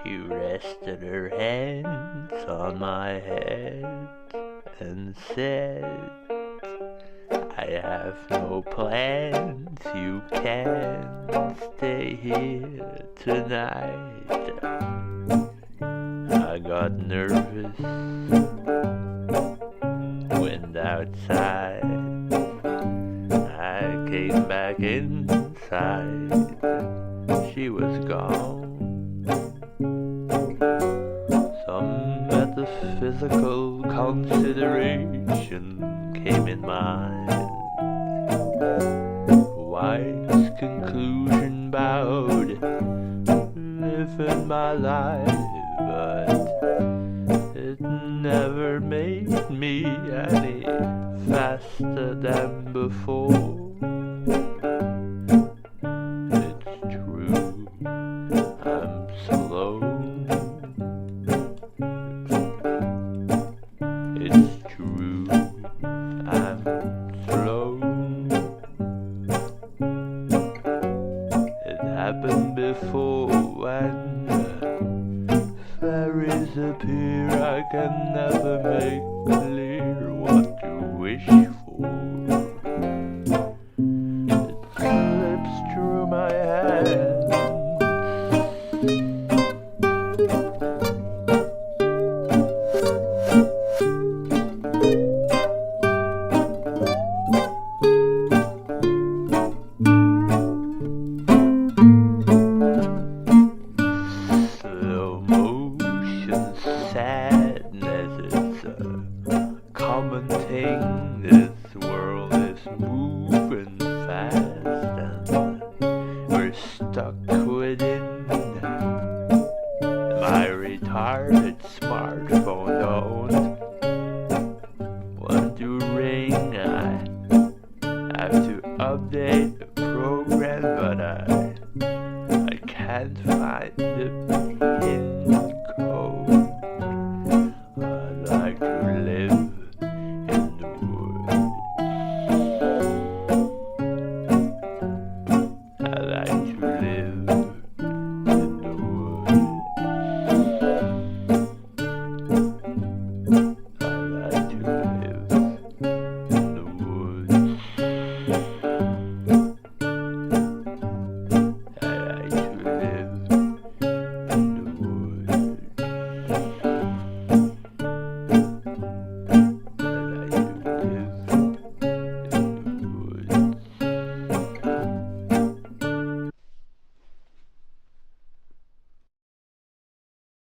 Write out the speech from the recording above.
She rested her hands on my head and said, I have no plans, you can stay here tonight. I got nervous, went outside. I came back inside, she was gone. Some metaphysical consideration came in mind. Wise conclusion about living my life, but it never made me any faster than before. It's true, I'm slow. It's true, I'm slow. It happened before when fairies appear. I can never make clear what to wish for. It slips through my hands. Slow motion sadness, it's a common thing. This world is moving fast and we're stuck within. My retarded smartphone don't want to ring. I have to update the program, but I can't find the pin.